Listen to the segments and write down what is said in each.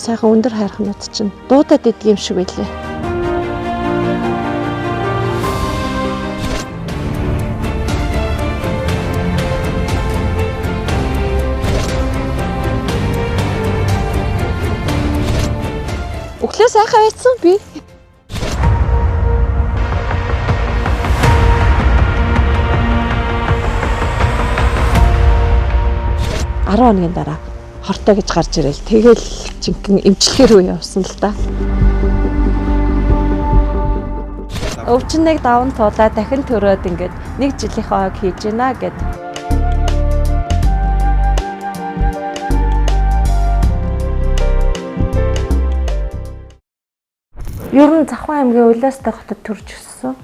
сайхан өндөр хайрхнууд чинь дуудаад идэг юм шиг байлээ. Өглөө сайхан байцсан би. Хоногийн дараа хортой гэж гарч ирэл. Тэгэл жинхэнэ эмчилгээ рүү явсан л да. Өвчин нэг даван туулаа дахин төрөөд ингээд 1 жилийн хойг хийж гинэ гэд. Ер нь Завхан аймгийн Улаастай хотод төрж өссөн.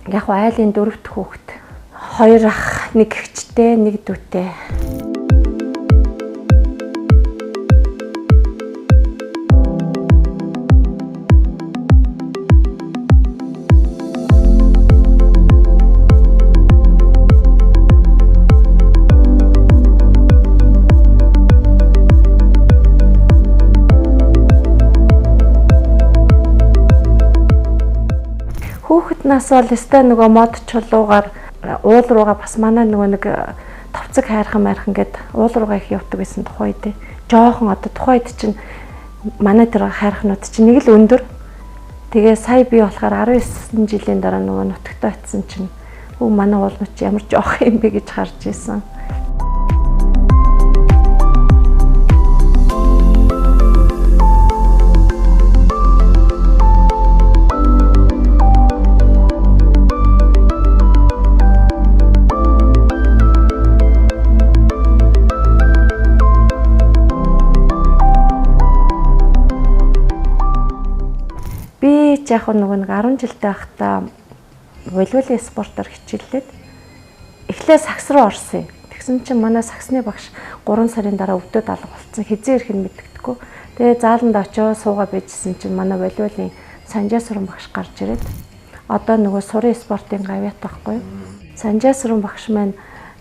Яг айлын 4 дахь хүүхэд. 2 ах, 1 эгчтэй, 1 дүүтэй. Хүүхэд нас бол өстэй нөгөө мод чулуугаар уул руугаа бас манай нөгөө нэг товцог хайрхан гэд уул руугаа их явдаг байсан тухай үед. Жохон одоо тухай үед чинь манай тэр хайрхнууд чинь нэг л өндөр. Тэгээ сая би болохоор 19 жилийн дараа нөгөө нутагтаа очисон чинь манай уулнууд ямар жоох юм бэ гэж харж исэн. Яг нөгөө 10 жилдээ байхдаа волейболын спортоор хичээллээд эхлээ сакс руу орсон. Тэгсэн чинь манай саксны багш 3 сарын дараа өвдөд алга болсон. Хизээ ирэх нь мэддэггүй. Тэгээ зааланд очиод суугаа байжсэн чинь манай волейболын Санжаасрын багш гарч ирээд одоо нөгөө сурын спортын гавьяат байхгүй юу? Санжаасрын багш маань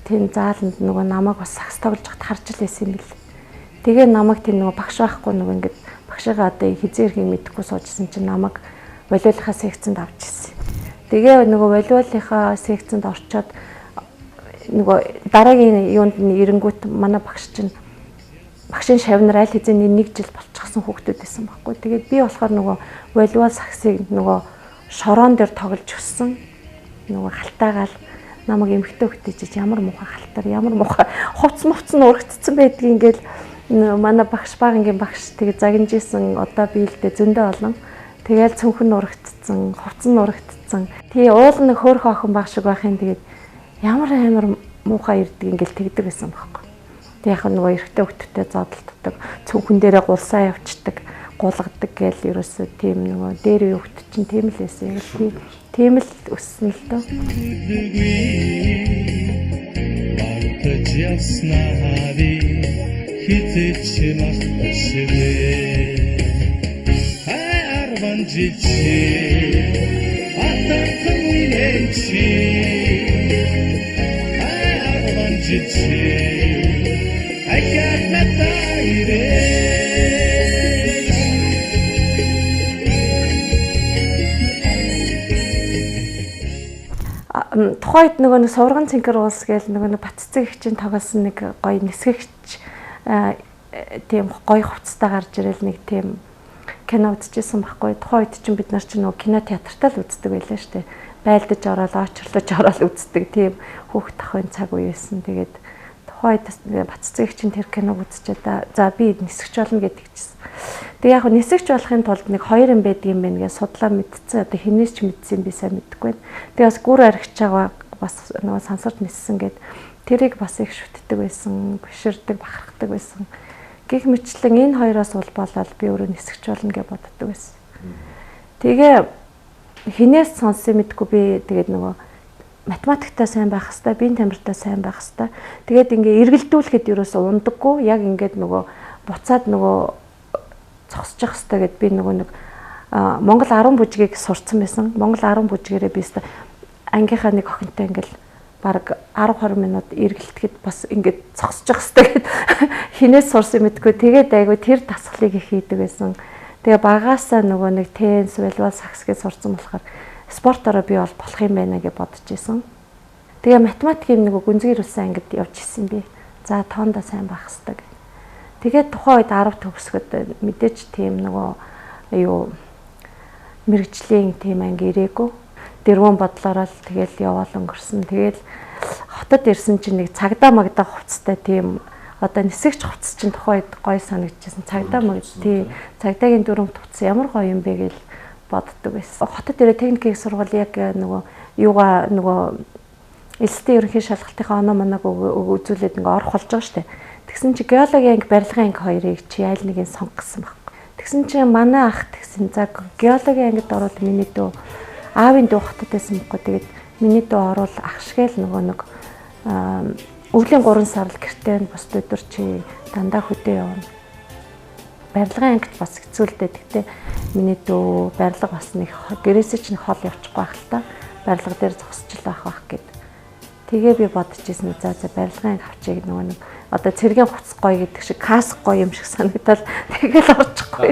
тийм зааланд нөгөө намайг бас сакс тоглож хат харж л байсан юм бэл. Тэгээ намайг тийм нөгөө багш байхгүй нөгөө ингээд багшигаа одоо хизээ ирэхийг мэдэхгүй суужсэн чинь намайг волейболынхаа секцэнд авч ирсэн. Тэгээ нөгөө волейболынхаа секцэнд орчоод нөгөө дараагийн юунд нь эренгүүт манай багшийн шавнар аль хэзээ 1 жил болчихсон хүүхдүүд байсан байхгүй. Тэгээд би болохоор нөгөө волейбол саксыг нөгөө шороон дээр тоглож өссөн. Нөгөө халтаагаал намайг эмхтэй хөвтөж ямар муухай халтар, ямар муухай хувц нь урагдцсан байдгийг ингээл манай багш багангийн багш тэгээ загинжсэн одоо би л дээ зөндөө олон. Тэгэл цүнх нь урагдцсан, хувц нь урагдцсан. Тэгээ уул нэг хөөрхөн охин баг шиг байхын тэгээд ямар амар муухай ирдэг ингээл тэгдэг байсан байхгүй. Тэг яг нөгөө эрэгтэй хөлтөтэй зодтолддог, цүнхэн дээрээ гулсаа явцдаг, гулгадаг гээл ерөөсөө тийм нөгөө дээр үе хөлт чинь тийм л байсан. Тийм л өссөн л дөө. Тухайд нөгөө сурган цэнхэр уулс гээл нөгөө Батцэг ихчийн тоглосон нэг гоё нисгэгч тийм гоё хувцастай гарч ирэл нэг тийм кино үзчихсэн байхгүй. Тухайд чинь бид нар чинь нөгөө кино театртаа л үздэг байлаа штэ. Байлдаж ороод очрлож ороод үздэг тийм хүүхд тахын цаг үе байсан. Тэгээд тухайд Батцэг ихчийн тэр киног үзчихэд за би нисгэж болно гэдэг чийсэн. Тэгээ яг нисгэж болохын тулд нэг 2 юм байдаг юм байна гэж судлаа мэдсэн. Одоо хинээс ч мэдсэн би сайн мэдэхгүй байна. Тэгээ бас гүр архиж байгаа бас нөгөө сансарт ниссэн гэд тэрийг бас их шүтдэг байсан, биширдэг, бахархдаг байсан. Гэх мэтлэн энэ хоёроос улбалаад би өөрөө нисгэж болно гэж боддог байсан. Тэгээ хинээс сонссон мэдгүй би тэгээд нөгөө математиктаа сайн байх хэвээр, биеийн тамиртаа сайн байх хэвээр. Тэгээд ингээ эргэлдүүлэхэд ерөөсөө ундаггүй. Яг ингээд нөгөө буцаад нөгөө зогсож явах хэвээр гэд би нөгөө нэг Монгол 10 бүжгийг сурцсан байсан. Монгол 10 бүжгээрээ би өстө ангийнхаа нэг охинтой ингээл баг 10-20 минут эргэлтэхэд бас ингээд зогсож явах хэрэгтэй гэд хинээс сурсан мэдгүй тэгээд айгүй тэр дасгалыг их хийдэг байсан. Тэгээ багаасаа нөгөө нэг теннис, волейбол, сакс гэж сурсан болохоор спортороо би бол болох юм байна гэж бодож исэн. Тэгээ математикийн нөгөө гүнзгийр улсын ангид явж исэн би. За тоондоо сайн байх хэрэгтэй. Тэгээд тухайн үед 10 төгсгöd мэдээч тийм нөгөө юу мэрэгжлийн тийм анги ирээгүй. Дэрвэн бодлороо л тэгэл яваал өнгөрсөн. Тэгэл хотод ирсэн чинь нэг цагдаа магдаа хувцастай тийм одоо нисэгч хувцас чинь тухайд гоё санагдчихсан. Цагдаа тий цагдаагийн дүрмт хувцас ямар гоё юм бэ гэж боддог байсан. Хотод ирээ техникийн сургууль яг нөгөө юугаа нөгөө элстэй ерөнхий шалгалтынхаа оноо моноог үзүүлээд ингээ орох болж байгаа штэ. Тэгсэн чи геологийн анги, барилгын анги хоёрыг чи аль нэгийг сонгосон баг. Тэгсэн чи манай ах тэгсэн за геологийн ангид ороод миний дөө аавын дүү хотод байсан байхгүй. Тэгээд миний дүү орвол ах шигээл нөгөө нэг өвлийн 3 сар л гэртээ бос өдөр чи дандаа хөдөө явна. Барилгын ангид бас хэцүүлдэ. Тэгтээ миний дүү барилга бас нэг гэрээсээ чинь хол явчихгүй байх л та. Барилга дээр зогсож л байх гэд. Тэгээ би бодож ирсэн за барилгын анги авчиг нөгөө нэг одоо цэргийн хувцас гоё гэдэг шиг каск гоё юм шиг санагдал тэгэл орчихгүй.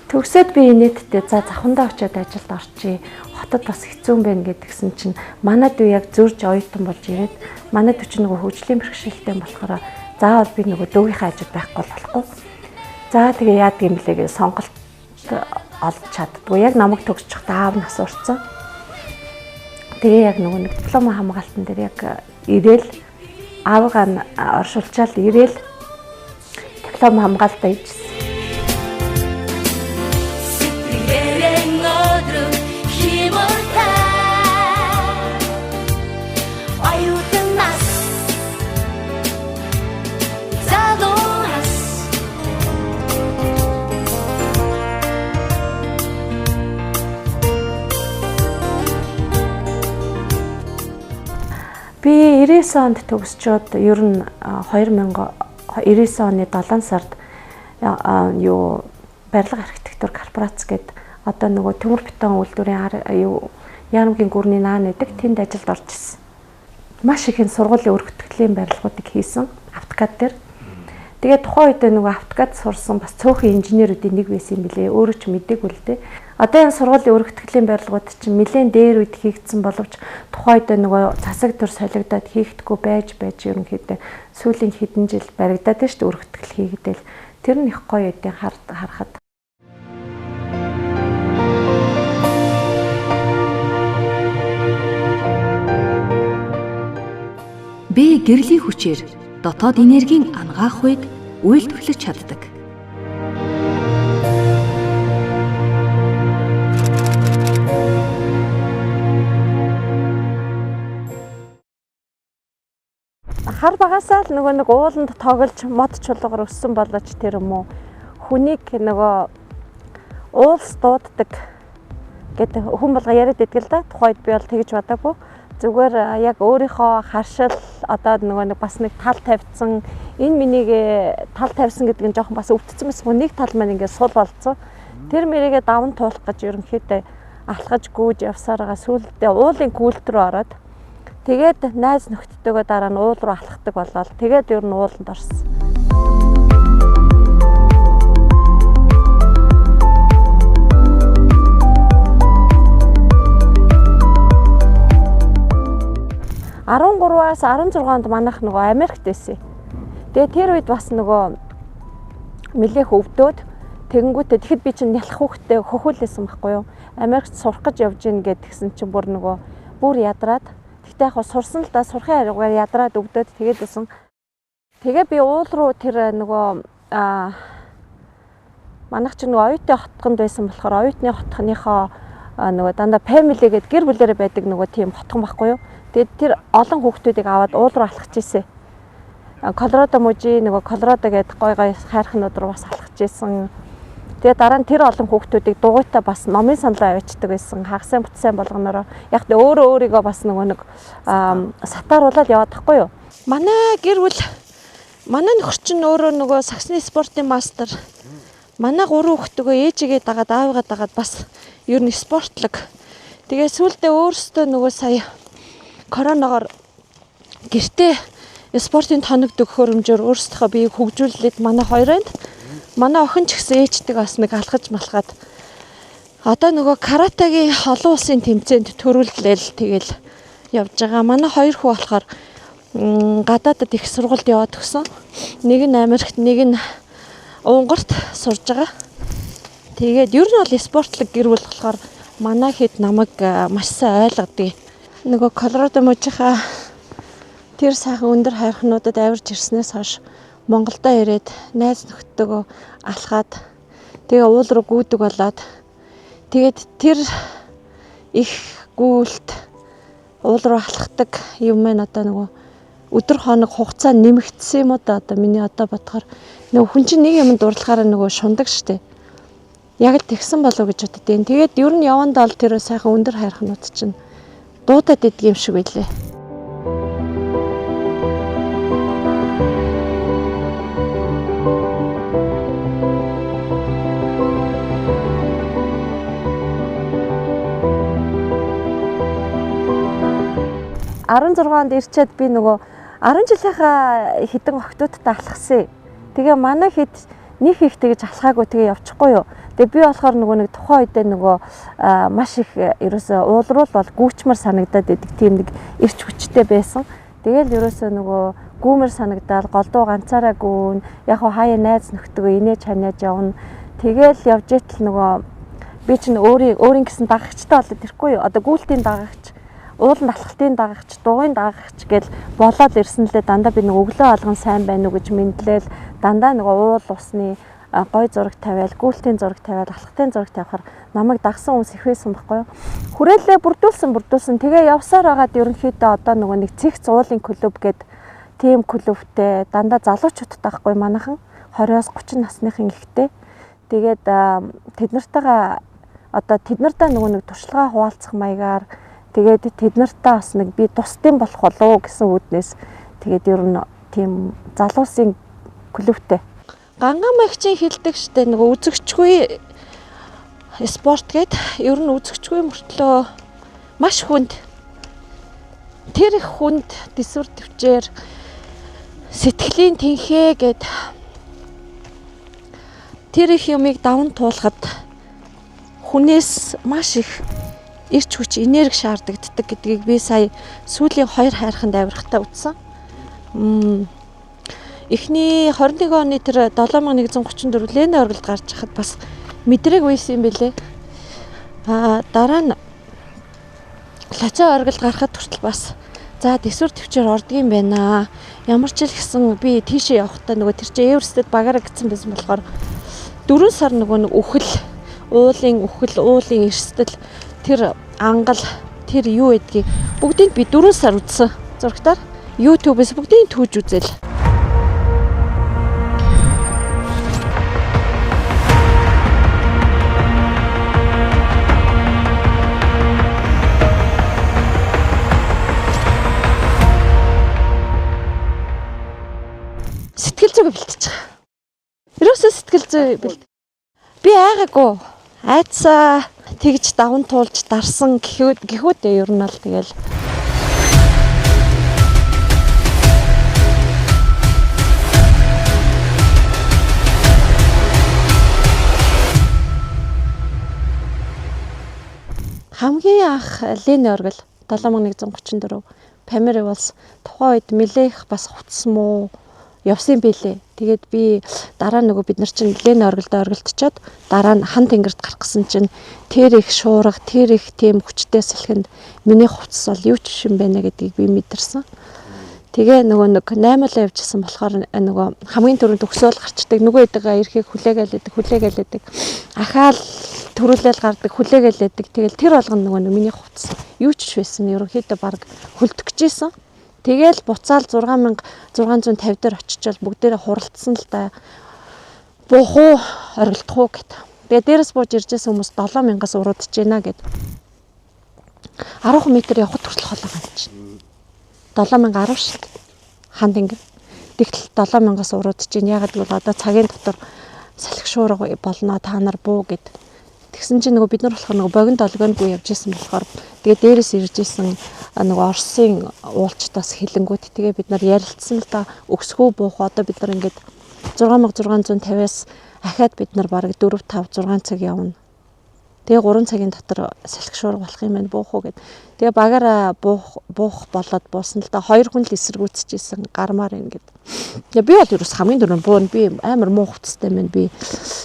Төгсөөд би инээдтэй за завхандаа очиод ажилд орчие. Хотод бас хэцүү юм байна гэдгсэн чинь манай дүү яг зөрж оюутан болж ирээд манай дүү чинь нөгөө хөгжлийн бэрхшээлтэй болохоор заавал би нөгөө дүүгийнхээ ажилд байхгүй болохгүй. За тэгээ яадаг юм блэ гэж сонголт олж чаддгүй. Яг намайг төгсчих та аав нь асуурсан. Тэгээ яг нөгөө нэг диплом хамгаалтан дээр яг ирээл аавгаа оршуулчаал ирээл диплом хамгаалтаа хийжсэн. Би 99 онд төгсчөөд ер нь 2099 оны 7 сард юу барилга архитектур корпорац гэдэг одоо нөгөө төмөр бетон үйлдвэрийн юу Ярамгийн гүрний наан гэдэг тэнд ажилд орж ирсэн. Маш их сургуулийн өргөтгөлийн барилгуудыг хийсэн автокад дээр. Тэгээд тухайн үед нөгөө автокад сурсан бас цөөхөн инженеруудын нэг байсан юм билээ. Өөрөө ч мэдээгүй л дээ. Одоо энэ сургуулийн өргөтгөлийн барилгууд чинь нэлээд дээр үед хийгдсэн боловч тухайн үед нөгөө засаг төр солигдоод хийхдэггүй байж ерөнхийдөө сүүлийн хэдэн жил баригдаад шүү дээ өргөтгөл хийгдэл. Тэр нь их гоё үдийн харахад. Би гэрлийн хүчээр дотоод энергийн ангаах үед үйлдвэрлэж чаддаг. Хар багасаа л нөгөө нэг ууланд тоглож мод чулуугаар өссөн болооч тэр юм уу хүнийг нөгөө уулс дууддаг гэдэг хүн болго яриад идэгэл да. Тухайд би бол тэгж бодоогүй. Зүгээр яг өөрийнхөө харшил одоо нөгөө нэг бас нэг тал тавьсан энэ минийг тал тавьсан гэдэг нь жоохон бас өвдсөн байсан. Нэг тал маань ингээд сул болцсон. Тэр мэрийгээ даван туулах гэж ерөнхийдөө алхаж гүйж явсараа сүүлдээ уулын гүйлт рүү ороод тэгээд найз нөхдөдөө дараа нь уул руу алхахдаг болоод тэгээд ер нь ууланд орсон. Арван 16-аас 16 онд манайх нөгөө Америкт байсан. Тэгээ тэр үед бас нөгөө нэлээх өвдөөд тэгэнгүүтээ тэгэхэд би чинь нялх хүүхдээ хөхүүлсэн байхгүй юу? Америкт сурах гэж явж гин гэдгсэн чинь бүр ядраад. Тэгтээ яг сурсан л да сурахын аргаар ядраад өвдөөд тэгээд байсан. Тэгээ би уул руу тэр нөгөө манайх чинь нөгөө оюутны хотгонд байсан болохоор оюутны хотгоныхоо нөгөө дандаа family гэдэг гэр бүлээрээ байдаг нөгөө тийм хотгон байхгүй юу? Тэгээд тэр олон хүүхдүүдийг аваад уул руу алхаж ирсэн. Колорадо мужи нөгөө Колорадо гэдэг гой хайрхнууд руу бас алхаж ирсэн. Тэгээд дараа нь тэр олон хүүхдүүдийг дугуйтаа бас номын саналаа авчдаг байсан. Хагасан бүтсэн болгонороо яг тэ өөрийгөө бас нэг сатааруулаад яваад тахгүй юу. Манай гэр бүл манай нөхөр чинь өөрөө нөгөө саксны спортын мастер. Манай 3 хүүхдгөө ээжигээ дагаад аавыгаа дагаад бас ер нь спортлог. Тэгээ сүүлдээ өөрөөсөө нөгөө сая коронавигоор гэртээ спортын тоног өгөхөөр хэмжээр өөрсдөө биеийг хөгжүүлээд манай хоёрынд манай охин ч гэсэн ээждэг бас нэг алхаж малхаад одоо нөгөө каратегийн олон улсын тэмцээнд төрүүллээл тэгэл явж байгаа. Манай хоёр хүү болохоор гадаадд их сургуульд яваад өгсөн. Нэг нь Америкт, нэг нь Унгарт сурж байгаа. Тэгээд ер нь бол спортлог гэр бүл болохоор манай хэд намайг маш сайн ойлгодог. Нөгөө Колорадо мужийнхаа тэр сайхан өндөр хайрхнуудад авирж ирснээс хойш Монголдо ирээд найз нөхдөдөө алхаад тэгээ уул руу гүйдэг болоод тэгээд тэр их гүйлт уул руу алхахдаг юм маань одоо нөгөө өдөр хоног хугацаа нэмэгдсэн юм уу да одоо миний одоо бодохоор нөгөө хүн чинь нэг юм дурлахаараа нөгөө шундаг штэ. Яг л тэгсэн болов уу гэж боддیں۔ Тэгээд ер нь явандаа л тэр сайхан өндөр хайрхнууд чинь дуудаад идэх юм шиг байлээ. онд ирчээд би нөгөө 10 жилийнхаа хідэн охтуудтай алхсан. Тэгээ манай хэд нэг их тэгж алхаагүй тэгээ явчихгүй юу. Тэгээ би болохоор нөгөө нэг тухайн үедээ нөгөө маш их ерөөсөө уулруул бол гүүчмэр санагдаад идэг тийм нэг эрч хүчтэй байсан. Тэгээл ерөөсөө нөгөө гүүмэр санагдаад голдуу ганцаараа гүүн яг хаяа найз нөхдөдөө инээж ханиаж явна. Тэгээл явж итэл нөгөө би чинь өөрийн гэсэн дагагчтай болоод ирэхгүй юу. Одоо гүйлтийн дагагч, уулын алхалтын дагагч, дугуйн дагагч гэл болоод ирсэн лээ. Дандаа би нөгөө өглөө алган сайн байна уу гэж мэдлээл дандаа нөгөө уул усны гой зураг тавиал, гүйлтийн зураг тавиал, алхалтын зураг тавихаар намайг дагсан хүмүүс их байсан байхгүй юу. Хүрээлээ бүрдүүлсэн. Тэгээ явсаар байгаад ерөнхийдөө одоо нөгөө нэг цэгц уулын клуб гэд тийм клубтэй дандаа залуучуудтай байхгүй манайхан 20-оос 30 насныхан ихтэй. Тэгээд тэд нартайгаа одоо тэд нартай нөгөө нэг туршлагаа хуваалцах маягаар тэгээд тэд нартай бас нэг би тусдын болох болов гэсэн үүднээс тэгээд ер нь тийм залуусын клубтэй. Ганган магчийн хилдэг штэ нөгөө үзэгчгүй спорт гэд ер нь үзэгчгүй мөртлөө маш хүнд тэр их хүнд дэсвэр төвчээр сэтгэлийн тэнхээ гэд тэр их юмыг даван туулахад хүнээс маш их эрч хүч энерги шаардагддаг гэдгийг би сая сүүлийн 2 хайрханд авирахтаа үзсэн. Эхний 21 оны тэр 7134 Ленэ оргилд гарч хахад бас мэдрэг үйсэн юм бэлээ. Дараа нь Лачаа оргилд гарахад хүртэл бас за дэсвэр төвчээр ордгийм байна. Ямар ч л гэсэн би тийшээ явахдаа нөгөө тэр чинь Эверестэд багаараа гисэн байсан болохоор 4 сар нөгөө нэг уулын эрсдэл тэр ангал тэр юу гэдгийг бүгдийг би 4 сар үзсэн. Зурагтаар YouTube-с бүгдийг түүж үзэл. Сэтгэл зүйг бэлтэж байгаа. Ерөөсөө сэтгэл зүй бэлт. Би айгаагүй. Айцаа тэгж даван туулж дарсан гэхүүдээ ер нь л тэгэл. Хамгийн анх Ленэ оргил 7134 Памир улс тухайн үед нэлээх бас хувцсан муу явсан билээ. Тэгээд би дараа нөгөө бид нар чинь Ленэ оргилдоо оргилтчоод дараа нь хан тэнгэрт гарах гэсэн чинь тэр их шуурга, тэр их тийм хүчтэй салхинд миний хувцас бол юу ч юм байна гэдгийг би мэдэрсэн. Тэгээ нөгөө нэг 8 л явжсэн болохоор нөгөө хамгийн түрүүнд төгсөөл гарчдаг нөгөө эдэгээ эрхийг хүлээгээл ахаал төрүүлэл гардаг хүлээгээл тэгэл тэр болгоно нөгөө миний хувцас юу ч байсан ерөнхийдөө баг хөлдөх гэжсэн. Тэгэл буцаал 6650 дээр очичвал бүгдээрээ хуралдсан л да. Буухуу оргилдох уу гэд. Тэгээ дээрээс бууж иржсэн хүмүүс 7000-аас уруудж байна гэд. 10 м явхад хүртэл холоо ганч. 7010 шүү дээ. Хан тэнгэр. Тэгтэл 7000-аас уруудж байна. Ягаад гэвэл одоо цагийн дотор салхи шуурга болно та нар буу гэд. Тэгсэн чинь нөгөө бид нар болохоор нөгөө богино долгионгүй явж исэн болохоор тэгээ дээрээс ирж исэн нөгөө Оросын уулчтаас хилэнгүүд тэгээ бид нар ярилцсан л да өксгөө буух одоо бид нар ингээд 6650-аас ахаад бид нар бараг 4 5 6 цаг явна. Тэгээ 3 цагийн дотор салхишуур болох юм байна буух уу гэд. Тэгээ багаараа буух болоод буусан л да 2 хүн л эсэргүүцчихсэн гармаар ингээд. Тэгээ би бол ерөөс хамгийн дөрөв буун би амар муу хувцастай байна би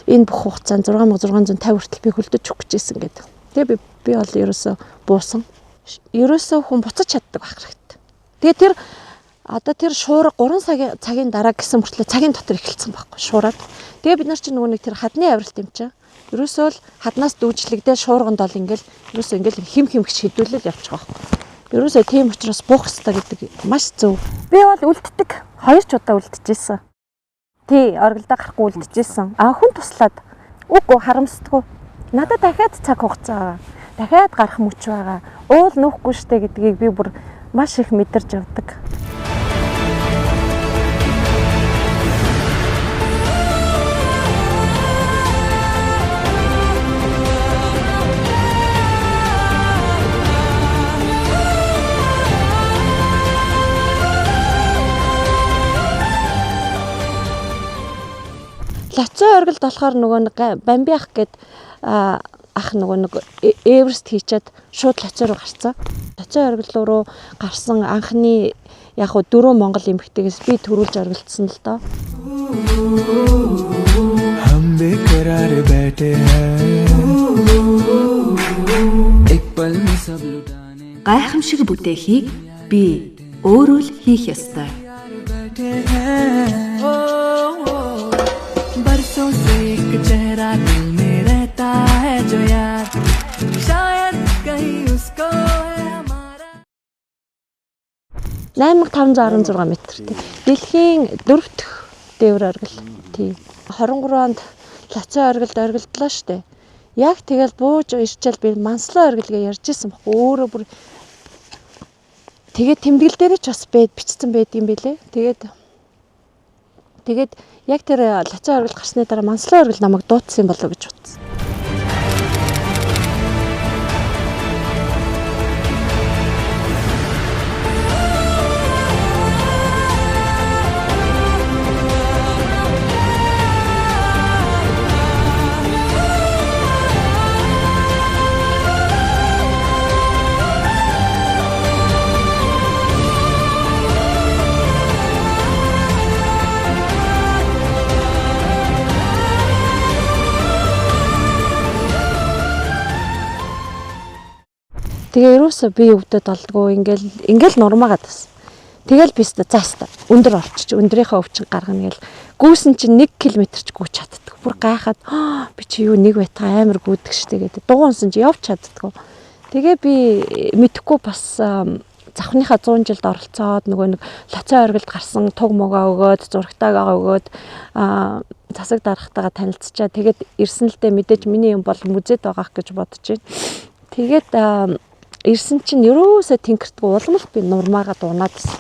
энэ бүх хугацаанд 6650 хүртэл би хөлдөж өгч ийсэн гэдэг. Тэгээ би бол ерөөсөө буусан. Ерөөсөө хүн буцаж чаддаг байх хэрэгтэй. Тэгээ тэр одоо тэр шуурга 3 цагийн дараа гэсэн мөртлөө цагийн дотор эхэлсэн байхгүй шуураад. Тэгээ бид нар чинь нөгөө нэг тэр хадны авиралт юм чинь ерөөсөө л хаднаас дүүжлэгдээ шуурганд бол ингээл ерөөсөө ингээл хим гэж хідүүлэл явчих واخхой. Ерөөсөө тийм учраас буух хэрэгтэй гэдэг маш зөв. Би бол үлддэг 2 удаа үлдэжсэн. Тий, оргилдоо гарахгүй үлдэжсэн. Хүн туслаад үгүй харамсдаггүй. Надад дахиад цаг хугацаа байгаа. Дахиад гарах мөч байгаа. Уул нөхгүй штэ гэдгийг би бүр маш их мэдэрч явдаг. Лацаа оргилд болохоор нөгөө Бамбиах гээд ах нөгөө нэг Эверест хийчихэд шууд лацаа руу гарцсан. Лацаа оргил руу гарсан анхны яг хуу 4 Монгол эмэгтэйгээс би төрүүлж оргилцсан л доо. Гайхамшиг бүтээхийг би өөрөө л хийх ёстой. बरसों से एक चेहरा दिल में रहता है जो यार शायद कहीं उसको है हमारा 8516 метр тий. Дэлхийн 4 дахь дээвэр оргил тий. 23 онд Лацаа оргилд оргилдлоо штэ. Яг тэгэл бууж ирчээл би Манслаа оргилгээ ярьж исэн баг. Өөрөө бүр тэгээд тэмдэглэл дээр ч бас бичсэн байдгийм билээ. Тэгээд яг тэр Лацаа оргил гарсны дараа Манслаа оргил намайг дуудсан болов гэж бодсон. Тэгээ ерөөсөө би өвдөд олдгоо ингээл нурмаагаад бас. Тэгэл би зааста өндөр орчиж өндрийнхөө өвчин гаргана гэл гүйсэн чинь 1 км-ч гүйч чаддаг. Бүр гайхаад би чи юу нэг байтга амар гүйдэг штэ гэдэг. Дугуунсан чи явж чаддаггүй. Тэгээ би мэдхгүй бас завхныхаа 100 жилд оролцоод нөгөө нэг Лацаа оргилд гарсан туг могоо өгөөд зурагтаагаа өгөөд засаг дарахтайгаа танилцчаа. Тэгээд ирсэн л дээ мэдээж миний юм бол музейд байгаах гэж бодож байна. Тэгээд ирсэн чинь ерөөсөө тэнгэртгүй уламжлалт би нурмаагаад унаад байсан.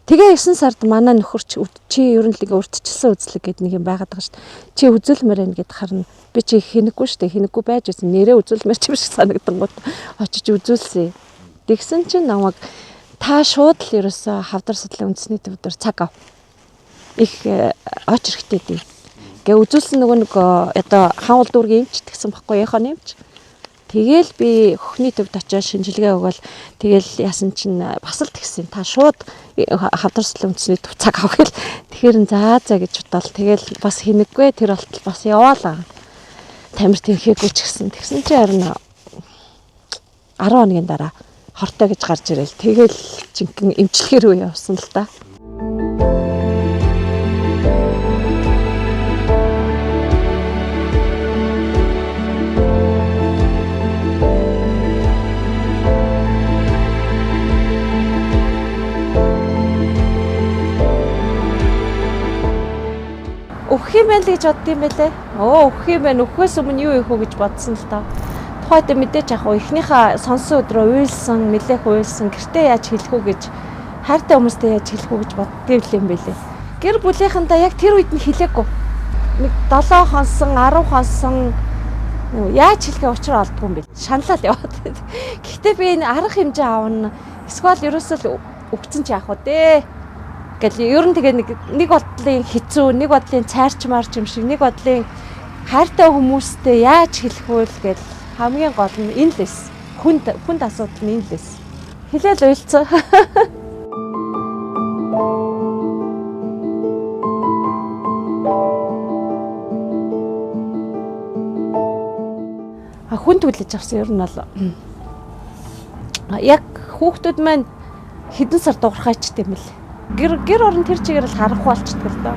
Тэгээ 9 сард манай нөхөрч чи ер нь л ингээ урдчилсан үзлэг гэдэг нэг юм байгаад байгаа шүү дээ. Чи үзүүлмээр байна гэд харна. Би чи хинэггүй шүү дээ. Хинэггүй байж байсан. Нэрээ үзүүлмээр чи биш санагдангууд очиж үзүүлсэн. Тэгсэн чинь намайг та шууд л ерөөсөө хавдар судлалын үндэсний төвдөр цаг ав. Их оч хэрэгтэй дээ. Гэ үзүүлсэн нөгөө нэг одоо хаанул дүүргийн эмч тэгсэн баггүй яхаа нэмч. Тэгэл би хөхний төвд очиж шинжилгээ өгөөл тэгэл яасан чинь бас л тэгсэн. Та шууд хавдар судлалын үндэсний төв цаг авах гэл. Тэгэхээр заа гэж бодоол тэгэл бас хинэггүй тэр болтол бас яваалаа. Тамир тэнхээгүй ч гэсэн. Тэгсэн чи харин 10 хоногийн дараа хортой гэж гарч ирээл. Тэгэл жинхэнэ эмчилгээ рүү явсан л та. Өгөх юм байл гэж бодд юм байлээ. Өгөх юм байна. Өгөхөөс өмнө юу ийх үү гэж бодсон л доо. Тухайд мэдээж яг ихнийхээ сонсон өдрөө уйлсан, нэлээх уйлсан, гэртээ яаж хэлэх үү гэж хайртай хүмүүстэй яаж хэлэх үү гэж боддгийм юм байлээ. Гэр бүлийнхэнтэй яг тэр үед нь хэлээгүй. нэг 7 хонсон 10 хонсон яаж хэлэх учраа олдгүй юм бэ. Шаналаад яваад. Гэхдээ би энэ арга хэмжээ аавна. Эсвэл ерөөсөө өгцөн ч яах вэ дээ. Гэл ер нь тэгээ нэг бодлын хэцүү, нэг бодлын цайрчмаарч юм шиг, нэг бодлын хайртай хүмүүстэй яаж хэлэх вэ гэл хамгийн гол нь энэ л эс. Хүнд асуудал нь энэ л эс. Хэлээл уйлцаа. Хүн түлэж авсан ер нь бол яг хүүхдүүд маань хэдэн сар дуурхайчт юм бэл. Гэр орон тэр чигээр л харахгүй болчихдог л доо.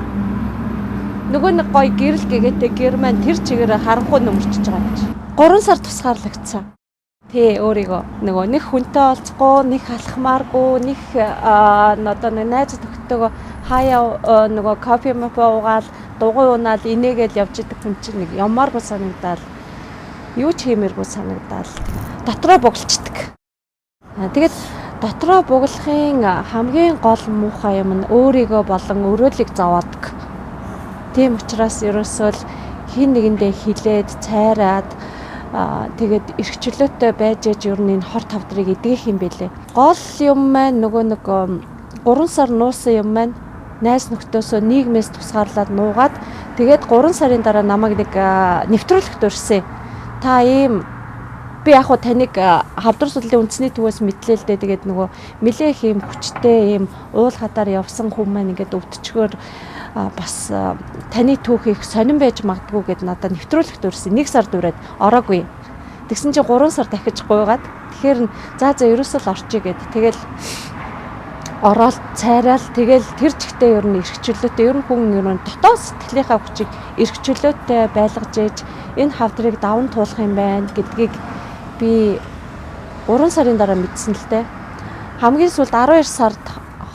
Нөгөө нэг гоё гэрэл гэгээтэй гэр маань тэр чигээр харахгүй нөмөрчж байгаа юм чи. 3 сар тусгаарлагдсан. Тэ өөрийгөө нөгөө нэг хүнтэй олцгүй, нэг халахмааргүй, нэг одоо нэг найз төгтөөгөө хаяа нөгөө кофе уугаал, дугуй унаад инээгээл явж идэг хүн чинь нэг ямааргүй санагдаад юу ч хиймээргүй санагдаад дотроо бугалчдаг. Тэгээд дотроо бугалахын хамгийн гол муухай юм нь өөрийгөө болон өрөөлийг зовоодаг. Тийм учраас ерөөсөө хин нэгэндээ хилээд цайраад тэгээд эрхчлөөтэй байж ээж ер нь энэ хор тавдрыг эдгэх юм бэлээ. Гол юм маань нөгөө нэг 3 сар нуусан юм маань найз нөхдөөсөө нийгмээс тусгаарлаад нуугаад тэгээд 3 сарын дараа намайг нэг нэвтрүүлэгт урьсан. Та ийм би яг хуу таныг хавдар судлалын үндэсний төвөөс мэдлээ л дээ. Тэгээд нөгөө нэлээх ийм хүчтэй ийм уул хатаар явсан хүн маань ингээд өвдчгөөр бас таны түүхийг сонирн байж магадгүй гэд надад нэвтрүүлэгт урьсан. 1 сар дүрээд ороогүй. Тэгсэн чинь 3 сар дахиж гуйгаад тэгэхээр за ерөөсөө л орчий гэд. Тэгэл ороод цайраал тэгэл тэр чигтээ ер нь эрхчлөөтэй ер нь хүн ер нь дотоод сэтгэлийнхаа хүчийг эрхчлөөтэй байлгаж ээж энэ хавдрыг даван туулах юм байна гэдгийг би 3 сарын дараа мэдсэн л дээ. Хамгийн сүүлд 12 сарын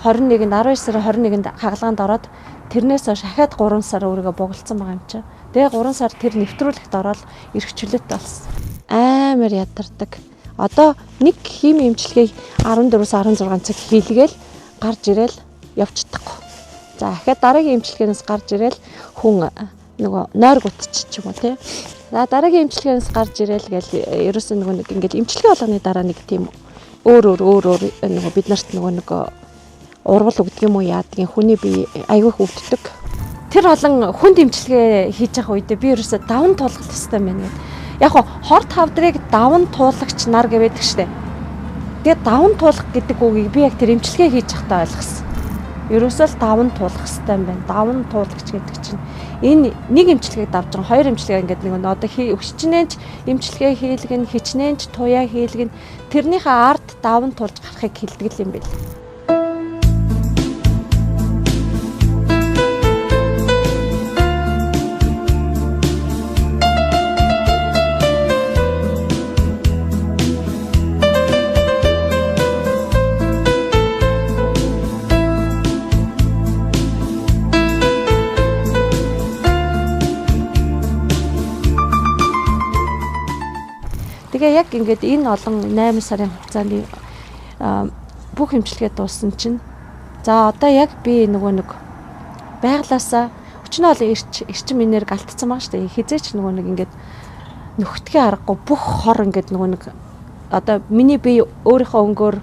21-нд хагалгаанд ороод тэрнээс хойш ахаад 3 сар өөрийгөө бугалцсан байгаа юм чи. Тэгээ 3 сар тэр нэвтрүүлэгт ороод эрхчлөөтэй болсон. Амар ядардаг. Одоо нэг хими эмчилгээг 14-16 цаг хийлгээл гарч ирээл явчихдаг. За ахаад дараагийн эмчилгээнээс гарч ирээл хүн нөгөө нойр гутчих ч юм уу тий. За дараагийн эмчилгээнээс гарч ирээл гээл ерөөсөө нөгөө нэг ингээл эмчилгээ болгоны дараа нэг тийм өөр нөгөө бид нарт нөгөө урвал өгдөг юм уу яадгийн хүний бие айгүйх өвддөг. Тэр олон хүнд эмчилгээ хийж явах үедээ би ерөөсөө даван туулах хэрэгтэй юм байна. Яг хор тавдрыг даван туулагч нар гэвэдэг штэ. Тэгээд даван туулах гэдэг үгийг би яг тэр эмчилгээ хийж байхдаа ойлгосон. Ерөөсөө л даван туулах хэрэгтэй юм байна. Даван туулагч гэдэг чинь энэ нэг эмчилгээг давж байгаа, хоёр эмчилгээ ингээд нэг одоо хичнээнч эмчилгээ хийлгэн, хичнээнч туяа хийлгэн тэрнийхээ ард даван туулж гарахыг хэлдэг юм байл. Тэгээ яг ингээд энэ олон 8 сарын хугацаанд бүх эмчилгээ дууссан чинь за одоо яг би нөгөө нэг байглаасаа өчнөө бол эрчим энерги алдсан байгаа шүү дээ. Хизээч нөгөө нэг ингээд нөхдөхийн аргагүй бүх хор ингээд нөгөө нэг одоо миний бие өөрийнхөө өнгөөр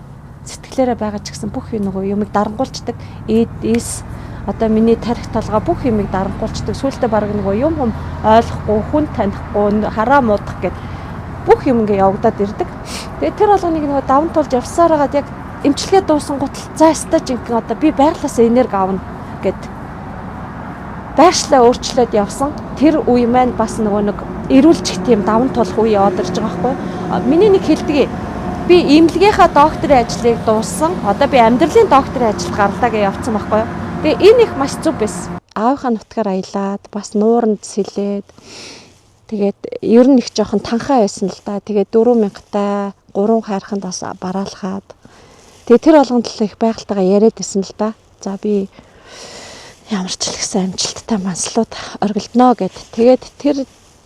сэтгэлээрээ байгаа ч гэсэн бүх нөгөө юмыг дарангуулцдаг. Эс одоо миний тарих талгаа бүх юмыг дарангуулцдаг. Сүүлдээ баг нөгөө юм ойлгохгүй, хүн танихгүй, хараа муудах гэдэг бүх юм ингээ явагдаад ирдэг. Тэгээд тэр болгоныг нөгөө даван туулж явсаар хагаад яг эмчилгээ дуусан гутал за стаж ингээ одоо би байглаасаа энерги авна гэд байршлаа өөрчлөөд явсан. Тэр үе маань бас нөгөө нэг эрүүлчих тийм даван туулах үе яваад ирж байгаа байхгүй. Миний нэг хэлдэг би эмнэлгийнхаа докторийн ажлыг дууссан. Одоо би амьдралын докторийн ажил гарлаа гэж явцсан байхгүй. Тэгээ энэ их маш зүг байсан. Аавынхаа нутгаар аялаад бас нууранд сэлээд тэгээд ер нь их жоохон танхаа байсан л да. Тэгээд 4000-тай 3 хайрханд бас бараалхаад. Тэгээд тэр болгонд л их байгальтайгаа яриад байсан л да. За би ямар ч л ихсэн амжилттай манслууд оргилдно гэд. Тэгээд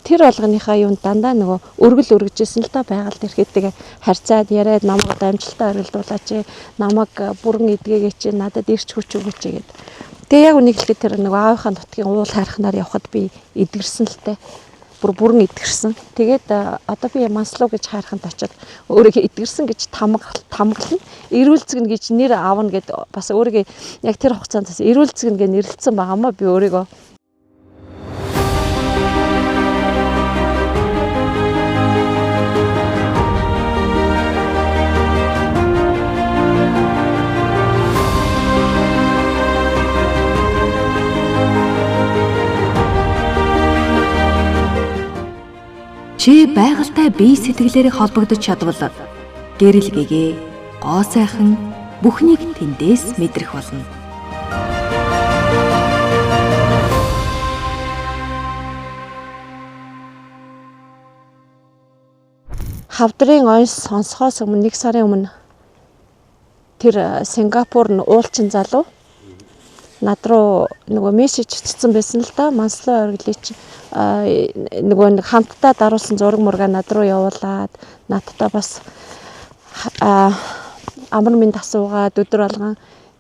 тэр болгоныхаа юунд дандаа нөгөө өргөжсэн л да байгальд ирэхэд тэгээ харьцаад яриад намайг амжилттай оргилдуулаач. Намайг бүрэн эдгээгээч надад ирч хүч өгөөч гэд. Тэгээ яг үнийг хэлэхэд тэр нэг аавынхаа нутгийн уул хайрханаар явхад би эдгэрсэн л те. Бүрэн эдгэрсэн. Тэгээд одоо би Манслуу гэж хайрханд очиод өөрийгөө эдгэрсэн гэж тамгална. Ирүүлцгэн гэж нэр аавна гэд бас өөрийгөө яг тэр хугацаанд бас ирүүлцгэн гэж нэрлэлсэн байгаамаа би өөрийгөө. Чи байгальтай бие сэтгэлээрээ холбогдож чадвал гэрэл гэгээ гоо сайхан бүхнийг тэндээс мэдрэх болно. Хавдрын онс сонсохоос өмнө 1 сарын өмнө тэр Сингапур нь уулчин залуу над руу нөгөө мессеж бичсэн байсан л да. Манслуу оргилыч нөгөө нэг хамтдаа даруулсан зураг мургаа над руу явуулаад надтай бас амар минь асуугаад өдөр болгон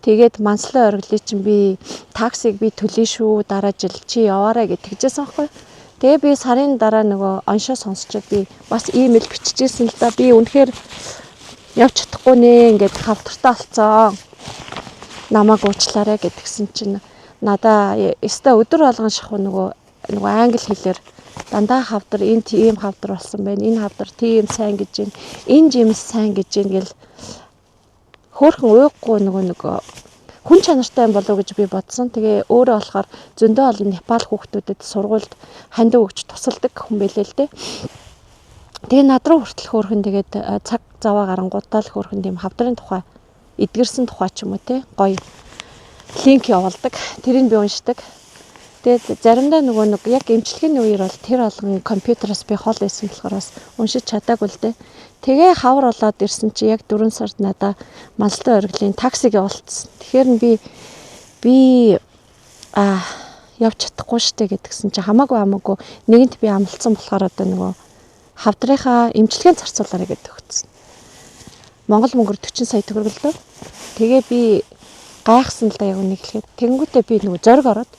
тэгээд Манслуу оргилыч би таксиг би төлье шүү дараа жил чи яваарай гэж тэгжсэн байхгүй. Тэгээ би сарын дараа нөгөө оншоо сонсчод би бас имэйл бичижсэн л да. Би үнэхээр явж чадахгүй нэ ингээд хавтартаа олцоо. Намайг уучлаарай гэдгсэн чинь надаа өстө өдөр болгон шахуу нөгөө англи хэлээр дандаа хавдар энэ тийм хавдар болсон байна. Энэ хавдар тийм сайн гэж байна. Энэ жимс сайн гэж байна гэл хөөхөн уйггүй нөгөө хүн чанартай юм болов уу гэж би бодсон. Тэгээ өөрөө болохоор зөндөө олон Непал хүүхдүүдэд сургуульд хандив өгч тусалдаг хүн байлээ л дээ. Тэгээ над руу хүртэл хөөхөн тэгээд цаг заваа гарангуудаа л хөөхөн тийм хавдрын тухай эдгэрсэн тухай ч юм уу те гоё линк явуулдаг. Тэрийг би уншдаг. Тэгээд заримдаа нөгөө яг эмчилгээний үеэр бол тэр болгон компьютероос би хол байсан болохоор бас уншиж чадаагүй л дээ. Тэгээ хавар болоод ирсэн чи яг 4 сард надаа Манслуу оргилийн таксиг явуулсан. Тэгэхээр би явж чадахгүй штэ гэдгсэн чи хамаагүй нэгэнт би амлцсан болохоор одоо нөгөө хавдрынхаа эмчилгээнд зарцуулаарай гэдэг өгсөн. Монгол мөнгөөр 40 сая төгрөг л дөө. Тэгээ би гайхсан л да яг үнийг хэлэхэд. Тэнгүүтээ би нөгөө зориг ороод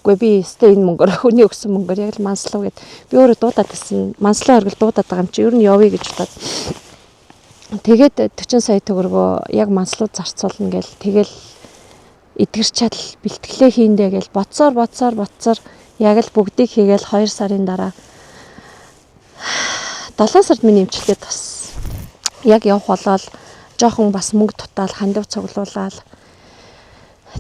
үгүй би өстэй энэ мөнгөөр хүний өгсөн мөнгөөр яг л Манслуу гэд би өөрөө дуудаад байсан. Манслуу оргил дуудаад байгаа юм чи ер нь явъя гэж бодоод. Тэгээд 40 сая төгрөгөө яг Манслуу зарцуулна гэл тэгэл эдгэрчээл бэлтгэлээ хийндэ гэл бодсоор яг л бүгдийг хийгээл 2 сарын дараа 7 сард миний эмчилгээ тас. Яг явах болоод жоохон бас мөнгө тутаал хандив цуглуулаад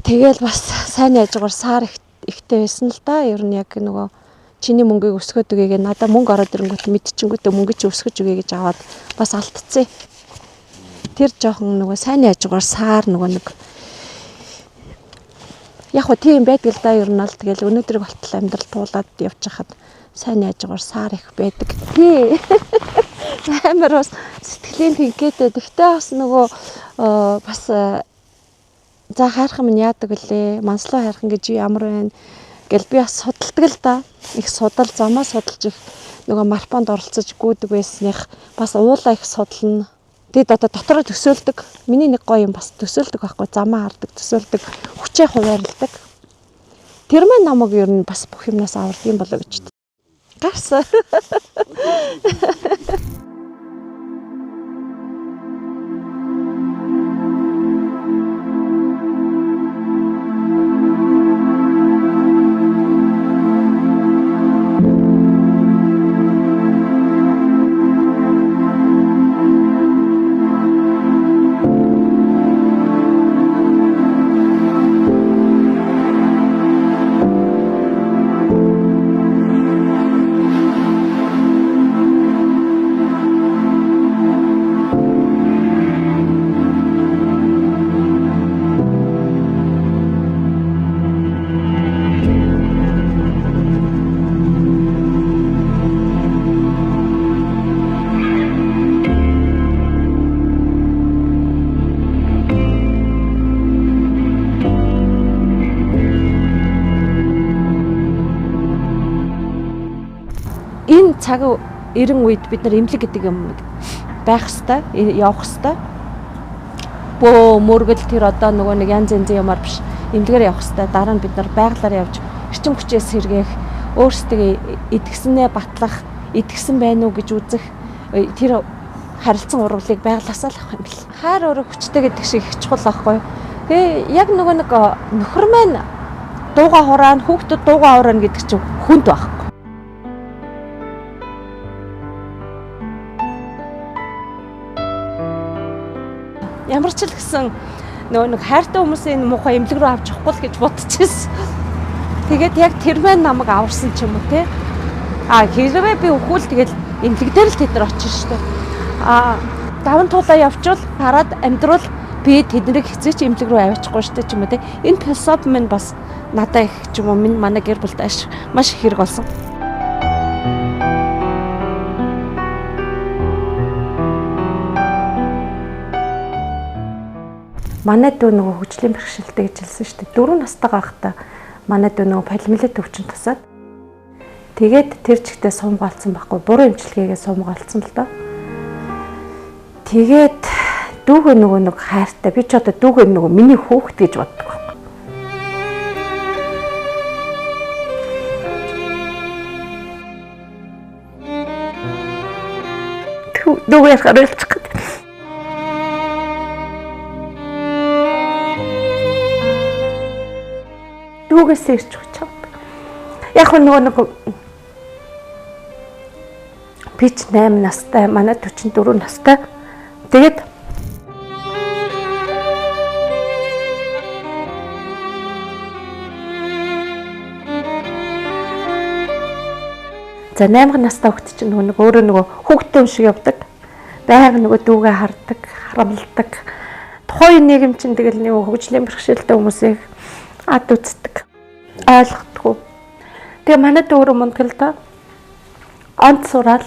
тэгэл бас сайн яжгаар сар ихтэй байсан л да. Ер нь яг нөгөө чиний мөнгийг өсгөөд өгье надаа мөнгө ороод ирэнгүүт мэдчихэнгүүтээ мөнгө чи өсгөж өгье гэж аваад бас алдцсан. Тэр жоохон нөгөө сайн яжгаар сар нөгөө нэг яг хөө тийм байдаг л да. Ер нь л тэгэл өнөөдрийг болтол амьдрал туулаад явж хахад сайн яжгаар сар их байдаг. Тий. Амар бас сэтгэлийн тэнхээтэй. Тэгтээ бас нөгөө бас за хайрхан минь яадаг үлээ. Манслуу хайрхан гэж ямар байна гэл би бас судалдаг л да. Их судал замаа судалж их нөгөө марпанд оролцож гүйдэг байсных бас уулаа их судална. Тэгэд одоо дотороо төсөөлдөг. Миний нэг гоё юм бас төсөөлдөг байхгүй. Замаа хардаг, төсөөлдөг, хүчээ хуваарилдаг. Тэр маань намайг ер нь бас бүх юмнаас авардаг юм болоо гэж. Гарсан. Энэ цаг эрен үед бид нар эмнэлэг гэдэг юм байх хэвээр явах хэвээр бөө мөргөл тэр одоо нөгөө нэг янз янзын юмар биш эмнэлгээр явах хэрэгтэй. Дараа нь бид нар байгалаар явж эрчим хүчээс сэргээх, өөрсдөө идгснээ батлах, идгсэн байна уу гэж үзэх тэр харилцан урвалыг байгалаас л авах юм бэл. Хайр өөрөө хүчтэй гэдэг шиг их чухал аахгүй. Тэгээ яг нөгөө нэг нөхөр маань дууга хураана, хүүхдүүд дууга хураана гэдэг чинь хүнд байхгүй. Ямар ч л гэсэн нөгөө нэг хайртай хүмүүсийн муухай эмнэлэг рүү авч явахгүй л гэж бодчихсон. Тэгээд яг тэр маань намайг аварсан ч юм уу те. Хэрвээ би өхвөл тэгэл эмнэлэг дээр л тэд нар очиж штэ. Даван туулаа явчвал хараад амьдрал би тэднийг хэзээ ч эмнэлэг рүү аваачихгүй штэ ч юм уу те. Энэ философи минь бас надад их ч юм уу манай гэр бүлд маш их хэрэг болсон. Манай дүү нөгөө хөгжлийн бэрхшээлтэй гэж хэлсэн шүү дээ. 4 настай байхдаа манай дүү нөгөө полимелит өвчин тусаад тэгээд тэр чигтээ сумгаалцсан байхгүй. Буруу эмчилгээгээ сумгаалцсан л доо. Тэгээд дүүгээ нөгөө нэг хайртай. Би ч одоо дүүгээ нөгөө миний хүүхэд гэж боддог байхгүй. Дүүгээ хараачих гээд дүүгээс ирж очив. Яг нөгөө нэг би ч 8 настай, манай 44 настай. Тэгээд за 8 настай хүүхэд чинь нөгөө өөрөө нөгөө хүүхдтэй юм шиг явдаг. Байга нөгөө дүүгээ хардаг, харамлдаг. Тухайн нийгэм чинь тэгэл нөгөө хөгжлийн бэрхшээлтэй хүмүүсийг ад үздэг. Ойлгохгүй. Тэгээ манай дүүрэн мундаг л да. Онц сураал.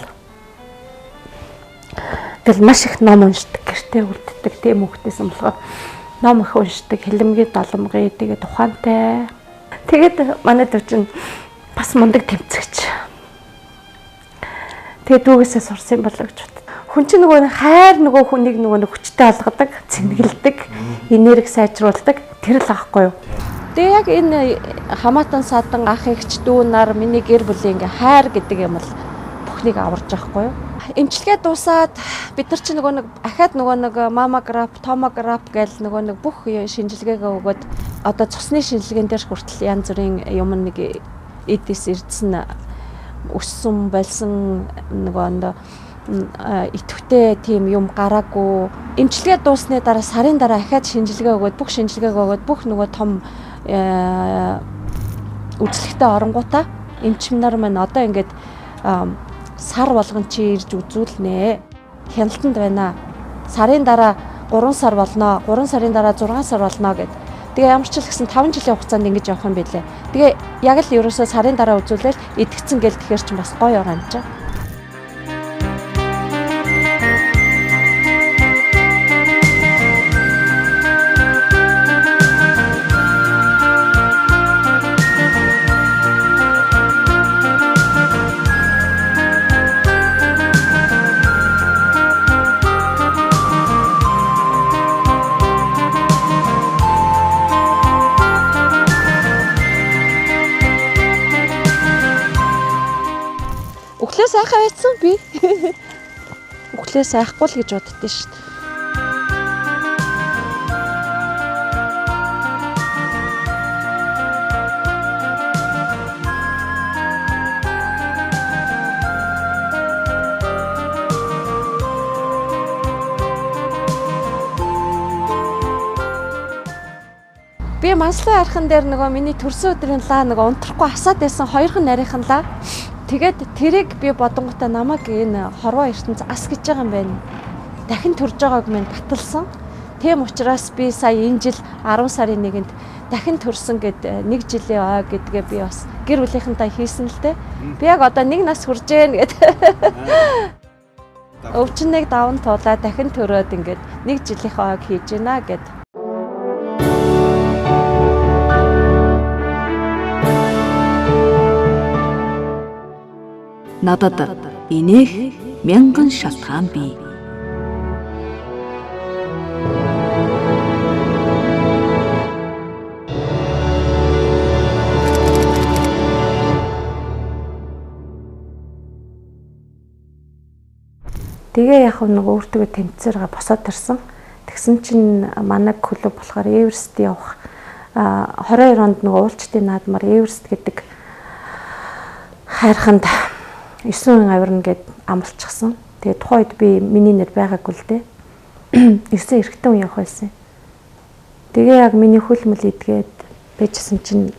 Тэгэл маш их ном уншдаг, гэртээ үлддэг тийм хүүхдээсэн болохоор ном их уншдаг, хэлэмгийн доломгын тэгээд ухаантай. Тэгээд манай дүү чинь бас мундаг тэмцэгч. Тэгээд дүүгээсээ сурсан болоо гэж бод. Хүн чинь нөгөө хайр нөгөө хүнийг нөгөө хүчтэй олгодог, цэнгэлдэг, энерги сайжруулдаг тэр л аахгүй юу. Тэгээ яг энэ хамаатан садан ах эгч дүү нар миний гэр бүлийн ингээ хайр гэдэг юм бол бүхнийг аварж байхгүй юу. Эмчилгээ дуусаад бид нар чи нөгөө нэг ахаад нөгөө нэг маммограф, томограф гээл нөгөө нэг бүх шинжилгээгээ өгөөд одоо цусны шинжилгээнд дээр хүртэл янз бүрийн юм нэг эдис ирдсэн өссөн болсон нөгөө идэвхтэй тийм юм гараагүй. Эмчилгээ дуусны дараа сарын дараа ахаад шинжилгээ өгөөд бүх шинжилгээгээ өгөөд бүх нөгөө том үзлэгтэй оронгуудаа эмчим нар маань одоо ингээд сар болгон чи ирж үзүүлнэ. Хяналтанд байна. Сарын дараа 3 сар болно. 3 сарын дараа 6 сар болно гэд. Тэгээ ямар ч л гэсэн 5 жилийн хугацаанд ингэж явах юм билээ. Тэгээ яг л ерөөсөө сарын дараа үзүүлэл идэгцэн гэл тэгэхээр ч бас гоё орон ч. Үхлээ сайхан байсан би. Үхлээ сайхгүй л гэж боддөө шүү дээ. Би манслын архан дээр нөгөө миний төрсөн өдрийн лаа нөгөө унтрахгүй асаад байсан 2хан нарийнхан лаа. Тэгээд тэрийг би бодонготой намайг энэ хорвоо ертөнц ас гэж байгаа юм байна. Дахин төрж байгааг минь баталсан. Тийм учраас би сая энэ жил 10 сарын 1-нд дахин төрсөн гэд 1 жилийн ой гэдгээ би бас гэр бүлийнхэнтэй хийсэн л дээ. Би яг одоо 1 нас хүрж гэн гэд. Өвчнөг даван туулаа дахин төрөөд ингээд 1 жилийн ойг хийж гинэ гэд. Надад инех мянган шалтгаан бий. Тэгээ яг нэг өөртөө тэмцээрээ босоод ирсэн. Тэгсэн чинь манай клуб болохоор Эверест явах 22 онд нэг уулчтын наадмаар Эверест гэдэг хайрханд 9 авирна гэд амлчихсан. Тэгээ тухайн үед би миний нэр байгаагүй л дээ. 9 эрэгтэн хүн явах байсан. Тэгээ яг миний хөлмөл идгээд байжсэн чинь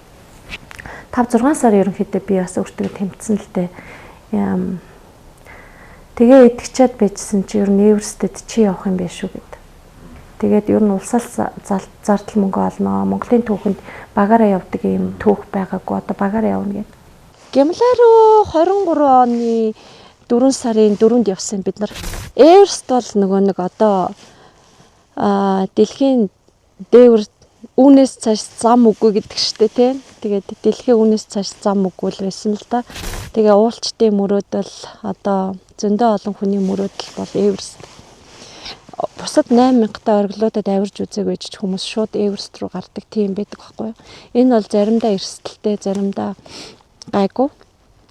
5-6 сар ерөнхийдөө би бас өөртөө тэмцсэн л дээ. Тэгээ идэвчээд байжсэн чи ер нь Эверестэд чи явах юм биш үү гэд. Тэгээд ер нь улсаас зардал мөнгө олноо. Монголын түүхэнд багаараа явдаг юм түүх байгаагүй. Одоо багаараа явна гэд. Гямлаа руу 23 оны 4 сарын 4-нд явсан бид нар. Эверест бол нөгөө нэг одоо дэлхийн дээвэр үүнээс цааш зам үгүй гэдэг штэ тий. Тэгээд дэлхийн үүнээс цааш зам үгүй л байсан л да. Тэгээ уулчтын мөрөөдөл одоо зөндөө олон хүний мөрөөдөл бол Эверест. Бусад 8000-тай оргилуудад авирж үзээгүй ч хүмүүс шууд Эверест руу гардаг тийм байдаг байхгүй юу. Энэ бол заримдаа эрсдэлтэй, заримдаа гайгүй.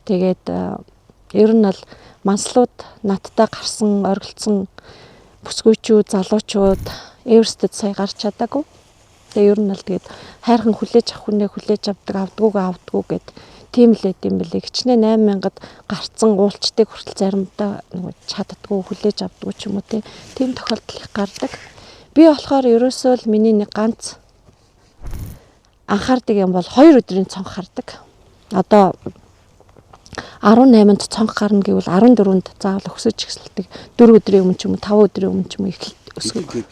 Тэгээд ер нь бол манслууд надтай гарсан, оргилцсан бүсгүйчүүд, залуучууд Эверестэд сая гарч чадаагүй. Тэгээ ер нь л тэгээд хайрхан хүлээж авах хүнээ хүлээж авдаггүй гэд тийм л байт юм бэлээ. Хичнээн 8000-д гарцсан уулчтыг хүртэл заримдаа нөгөө чаддаггүй хүлээж авдаггүй ч юм уу тийм тохиолдол их гардаг. Би болохоор ерөөсөө л миний нэг ганц анхаардаг юм бол 2 өдрийн цонх хардаг. Одоо 18-нд цонх гарна гэвэл 14-нд заавал өсөж ихсэлдэг. 4 өдрийн өмнө ч юм уу 5 өдрийн өмнө ч юм уу эхэлт өсгөх.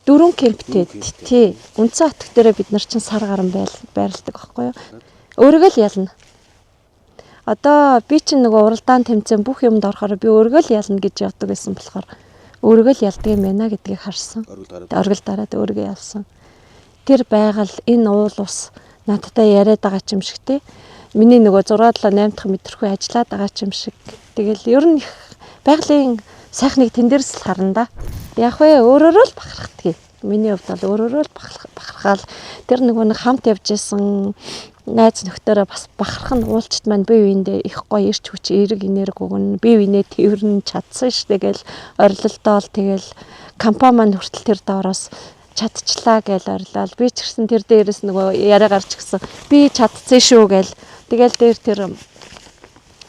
4 кемптэй тий. Үнцэн хотг дээр бид нар чинь сар гарan байрладаг байхгүй юу? Өөргөө л ялна. Одоо би чинь нөгөө уралдаан тэмцээн бүх юмд орохоор би өөргөө л ялна гэж явдаг байсан болохоор өөргөө л ялдаг юм байна гэдгийг харсан. Оргил дараад өөргөө ялсан. Тэр байгаль энэ уул ус надтай яриад байгаа ч юм шиг тий. Миний нөгөө 6-8 дахь мэдрэхүй ажиллаад байгаа ч юм шиг. Тэгэл ер нь их байгалийн сайхныг тэн дээрс л харна да. Яг вэ өөрөөрөө л бахархдаг. Миний хувьд бол өөрөөрөө л бахархаал тэр нөгөө нэг хамт явж исэн найз нөхдөөрөө бас бахарх нь уулчт маань бие биендээ их гоё ирч хүч эерэг энерги өгнө. Бие биенээ тэрнэ чадсан штэ гэл орилолтоо л тэгэл компани маань хүртэл тэр давраас чадчихлаа гэж орилол. Би ч гэсэн тэр дээрээс нөгөө яриа гарч гисэн. Би чадцсан шүү гэл. Тэгэл дээр тэр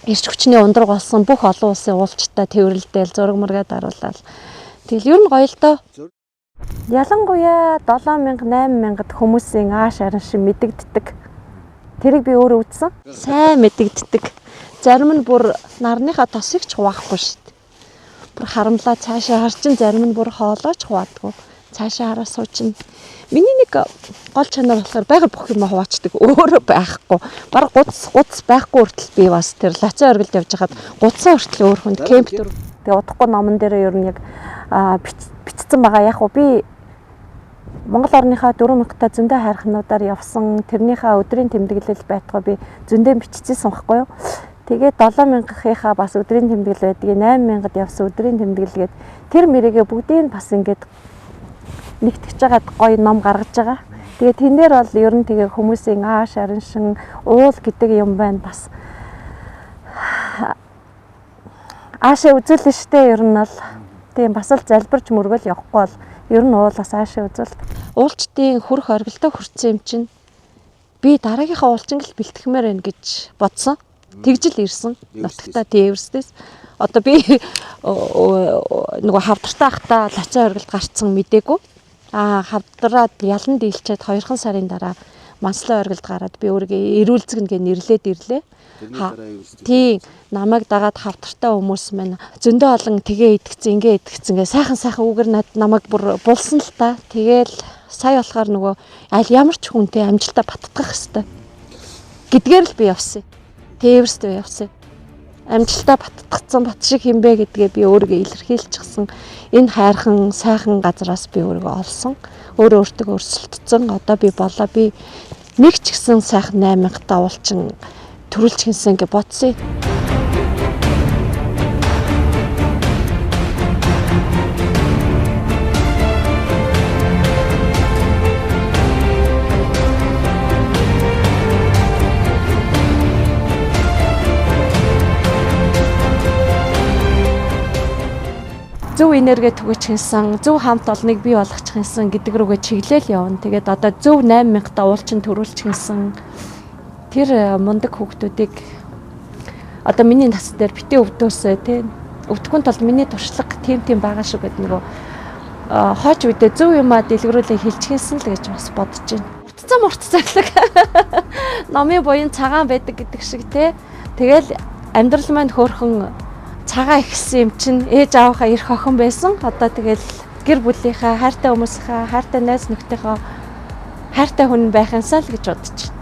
ирч хүчний ундраг болсон бүх олон улсын уулчтай тэрвэрлдэл зураг мургаад аруулаад. Тэгэл ер нь гоё л доо. Ялангуяа 7000 8000-д хүмүүсийн ааш аран шиг мэдэгддэг. Тэрийг би өөрөө үзсэн. Сайн мэдэгддэг. Зарим нь бүр нарныхаа тосыг ч хуваахгүй шүү дээ. Бүр харамлаа цаашаа харчин зарим нь бүр хоолооч хуваадгүй. Цаашаа хараа суучин. Миний нэг гол чанар болохоор байгаль бүх юм хуваачдаг. Өөрөө байхгүй. Бараг гуц байхгүй хүртэл би бас тэр лацаа оргилд явж хахад гуцсан хүртэл өөр хүнд кемп дөр. Тэгээ удахгүй номон дээр ер нь яг бичсэн байгаа. Яг уу би Монгол орныхаа 4000-тай зөндөө хайрхнуудаар явсан тэрнийхээ өдрийн тэмдэглэл байтугай би зөндөө биччихсэн байхгүй юу. Тэгээд 7000-ийнхаа бас өдрийн тэмдэглэл байдгийг 8000-д явсан өдрийн тэмдэглэлгээд тэр мэрийгээ бүгдийг бас ингээд нэгтгэж байгаа гоё ном гаргаж байгаа. Тэгээд тэн дээр бол ер нь тэгээ хүмүүсийн ааш араншин уул гэдэг юм байна бас. Аашаа үзүүлнэ штэ ер нь бол тийм бас л залбирч мөргөл явахгүй бол ер нь уулаас аашаа үзүүл. Уулчтын хөрх оргилдоо хүрсэн юм чинь би дараагийнхаа уулчингл бэлтгэмээр байна гэж бодсон. Тэгжил ирсэн. Нутагтаа Эверестэс. Одоо би нөгөө хавдартай ахта лацаа оргилд гарцсан мдээгүй. Хавдраад ялан дийлчээд 2 сарын дараа манслын оргилд гараад би өөрийгөө эрүүлзгэн гэж нэрлээд ирлээ. Тийм намайг дагаад хавдартай хүмүүс маань зөндөө олон тгээ идэгцэн ингээ идэгцэн гээ сайхан үгээр намайг бүр булсан л та. Тэгээл сая болохоор нөгөө аль ямар ч хүнтэй амжилтаа баттгах хэвээр гэдгээр л би явсан. Эверестэд явсан. Амжилтаа баттгацсан бат шиг хинбэ гэдгээ би өөрийгөө илэрхийлчихсэн. Энэ хайрхан сайхан газраас би өөрийгөө олсон. Өөртөө өрсөлдсөн. Одоо би болоо би нэг ч гэсэн сайхан 8000 давуулчин төрүүлж гинсэн гэж бодсон. энерги түгэж зөв хамт олныг бий болгочих гэдэг рүүгээ чиглэл явна. Тэгээд одоо зөв 8000 уулчин төрүүлчих тэр мундаг хүүхдүүдийг одоо миний нас дээр битээ өвдөөсөө тий. Өвдөхүн тулд миний туршлага тийм байгаа шүү гэдэг нөгөө хойч үедээ зөв юмаа дэлгэрүүлээ хэлчихсэн л гэж бас бодож байна. Муртцаглаг номын буян цагаан байдаг гэдэг шиг тий. Тэгэл амьдрал маань хөөрхөн цагаан ихсэн юм чинь ээж аавынхаа эрх охин байсан. Одоо тэгэл гэр бүлийнхаа хайртай хүмүүсийнхаа хайртай найз нөхдийнхөө хайртай хүн байх юмсаа л гэж бодож байна.